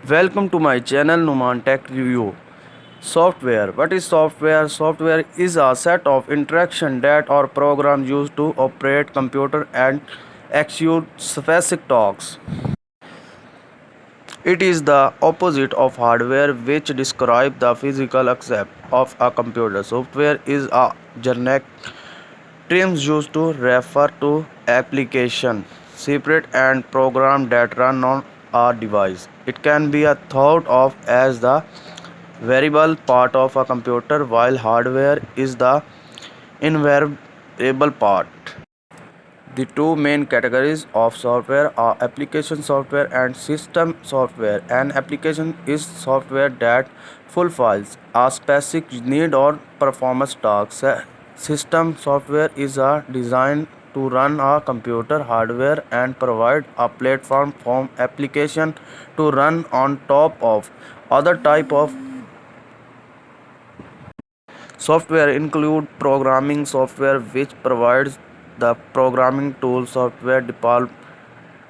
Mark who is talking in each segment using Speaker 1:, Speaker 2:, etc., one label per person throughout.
Speaker 1: Welcome to my channel Numan Tech Review. Software. What is software? Software is a set of interaction that or programs used to operate computer and execute specific tasks. It is the opposite of hardware, which describes the physical aspect of a computer. Software is a generic term used to refer to application, separate and program that run on a device. It can be a thought of as the variable part of a computer, while hardware is the invariable part. The two main categories of software are application software and system software. An application is software that fulfills a specific need or performance task. System software is a designed to run a computer hardware and provide a platform for application to run on top of. Other type of software include programming software, which provides the programming tools software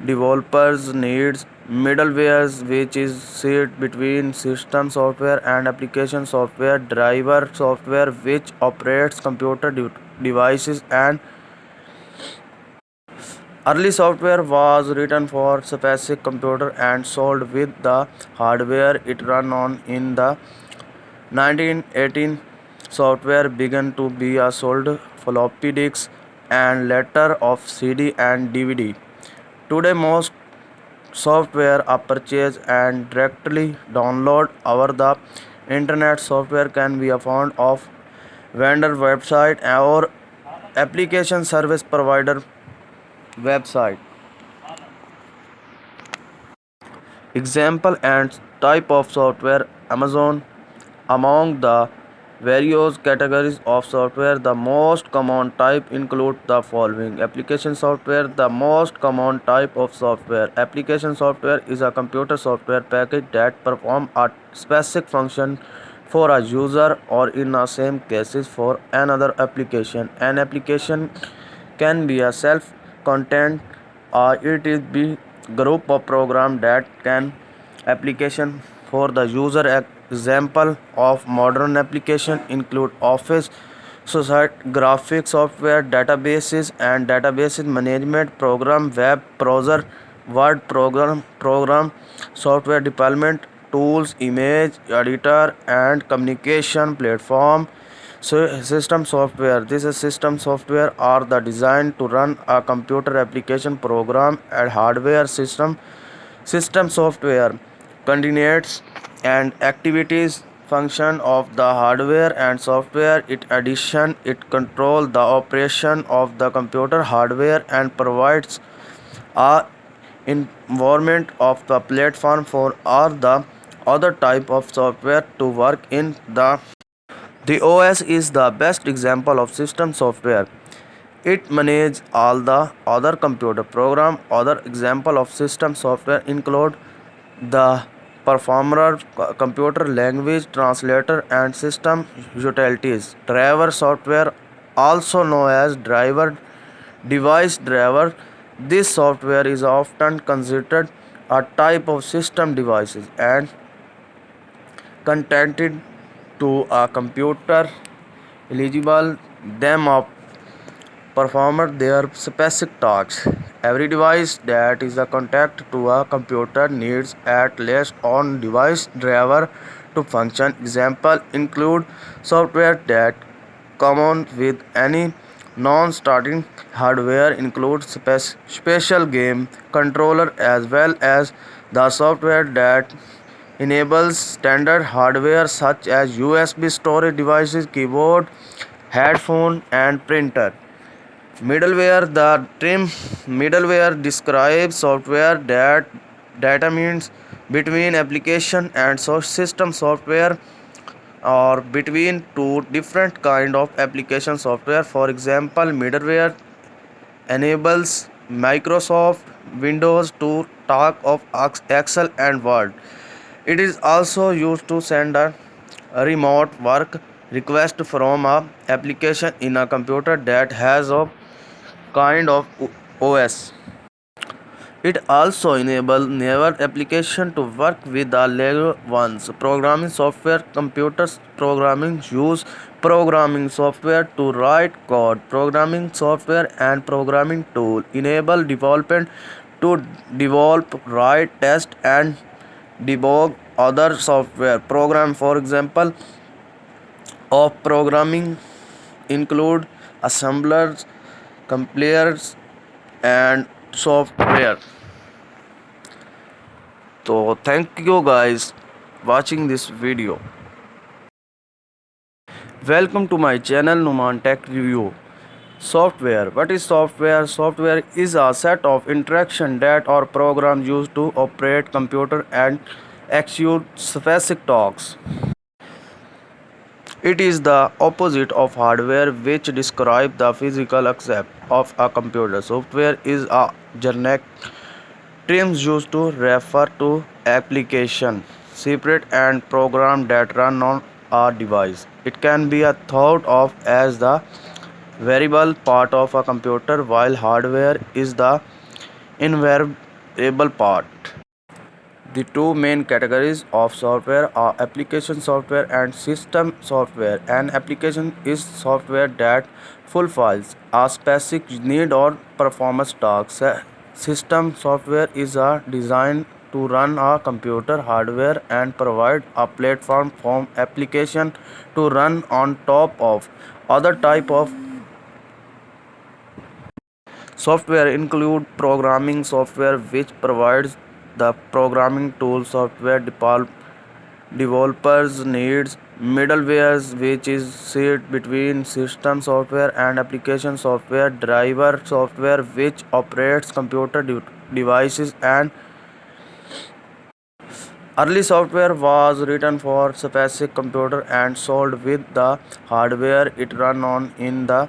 Speaker 1: developers needs, middlewares, which is sit between system software and application software, driver software, which operates computer devices, and early software was written for specific computer and sold with the hardware it run on. In the 1918, software began to be sold floppy disks and later of CD and DVD. Today, most software are purchased and directly download over the internet. Software can be found of vendor website or application service provider website. Example and type of software. Amazon. Among the various categories of software, the most common type include the following: application software. The most common type of software. Application software is a computer software package that perform a specific function for a user or in the same cases for another application. An application can be a self-contained or it is be group of program that can application for the user. Example of modern application include Office, Society, graphic software, databases and databases management program, web browser, word program, software development tools, image editor and communication platform. So system software. This is system software are the designed to run a computer application program and hardware system. System software coordinates and activities function of the hardware and software. In addition, it controls the operation of the computer hardware and provides a environment of the platform for all the other type of software to work in. The OS is the best example of system software. It manages all the other computer program. Other example of system software include the performer, computer language translator and system utilities. Driver software, also known as driver device driver. This software is often considered a type of system devices and contented to a computer eligible them of perform their specific tasks. Every device that is a contact to a computer needs at least one device driver to function. Example include software that common with any non-starting hardware includes special game controller as well as the software that enables standard hardware such as USB storage devices, keyboard, headphone and printer. Middleware. The term middleware describes software that data means between application and system software or between two different kind of application software. For example, middleware enables Microsoft Windows to talk of Excel and Word. It is also used to send a remote work request from a application in a computer that has a kind of OS. It also enables newer applications to work with the Lego ones. Programming software computers programming use programming software to write code. Programming software and programming tool enable development to develop, write, test, and debug other software program. For example, of programming include assemblers, compilers, and software. So thank you guys watching this video. Welcome to my channel Numan Tech Review. Software. What is software? Software is a set of interaction that or programs used to operate computer and execute specific tasks. It is the opposite of hardware, which describes the physical aspect of a computer. Software is a generic terms used to refer to application, separate and program that run on a device. It can be a thought of as the variable part of a computer, while hardware is the invariable part. The two main categories of software are application software and system software. An application is software that fulfills a specific need or performance task. System software is a designed to run a computer hardware and provide a platform for application to run on top of. Other type of software include programming software, which provides the programming tools software developers needs. Middlewares, which is sit between system software and application software. Driver software, which operates computer devices. And early software was written for specific computer and sold with the hardware it run on. In the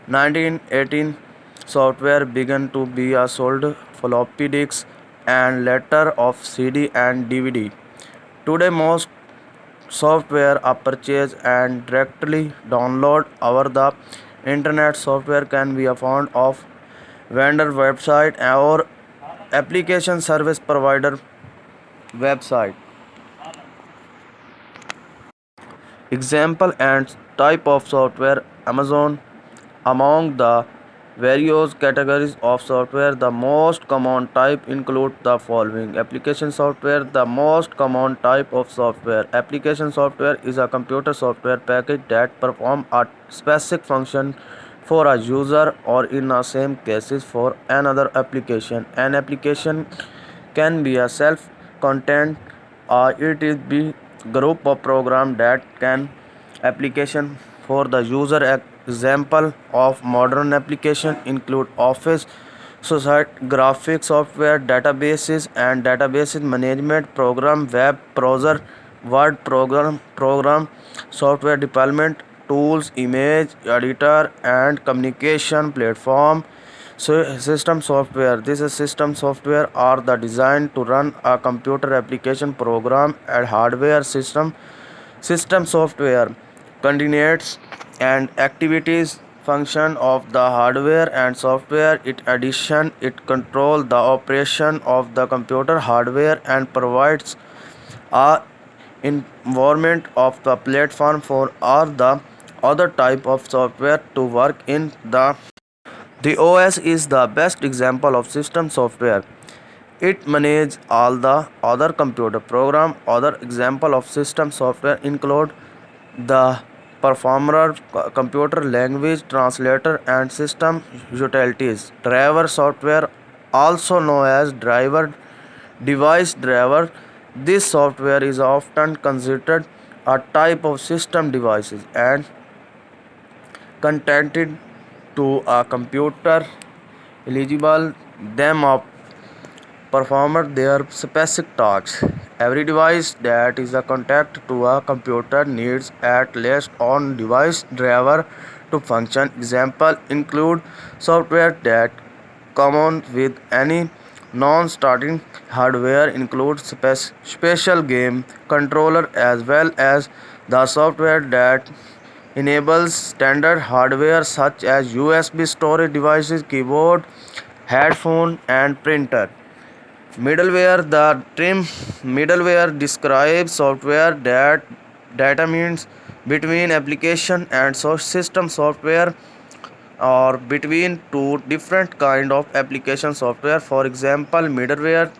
Speaker 1: 1918, software began to be sold floppy disks and later of CD and DVD. Today, most software are purchased and directly download over the internet. Software can be found of vendor website or application service provider website. Example and type of software. Amazon. Among the various categories of software, the most common type include the following. Application software. The most common type of software. Application software is a computer software package that perform a specific function for a user or in the same cases for another application. An application can be a self-contained or it is be group of program that can application for the user. Example of modern application include Office, Society, graphic software, databases and databases management program, web browser, word program, software development tools, image editor and communication platform. So system software. This is system software are the designed to run a computer application program and hardware system. System software coordinates and activities function of the hardware and software. In addition, it controls the operation of the computer hardware and provides a environment of the platform for all the other type of software to work in. The OS is the best example of system software. It manages all the other computer program. Other example of system software include the performer, computer language translator and system utilities. Driver software, also known as driver device driver. This software is often considered a type of system devices and contented to a computer eligible them up perform their specific tasks. Every device that is a contact to a computer needs at least one device driver to function. Example include software that common with any non-starting hardware includes special game controller as well as the software that enables standard hardware such as USB storage devices, keyboard, headphone, and printer. Middleware. The term middleware describes software that determines between application and system software or between two different kind of application software. For example, middleware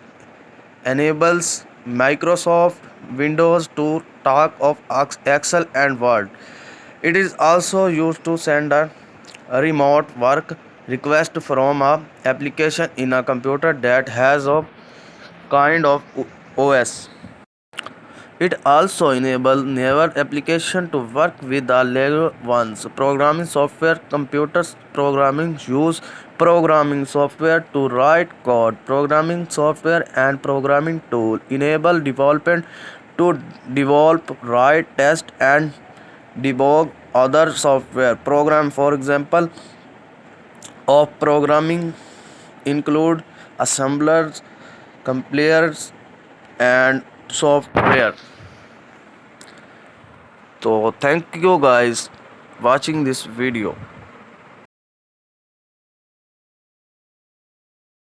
Speaker 1: enables Microsoft Windows to talk of Excel and Word. It is also used to send a remote work request from a application in a computer that has a kind of OS. It also enables newer application to work with the Lego ones. Programming software. Computers programming use programming software to write code. Programming software and programming tool enable development to develop, write, test, and debug other software program. For example of programming include assemblers, compilers, and software. So thank you guys watching this video.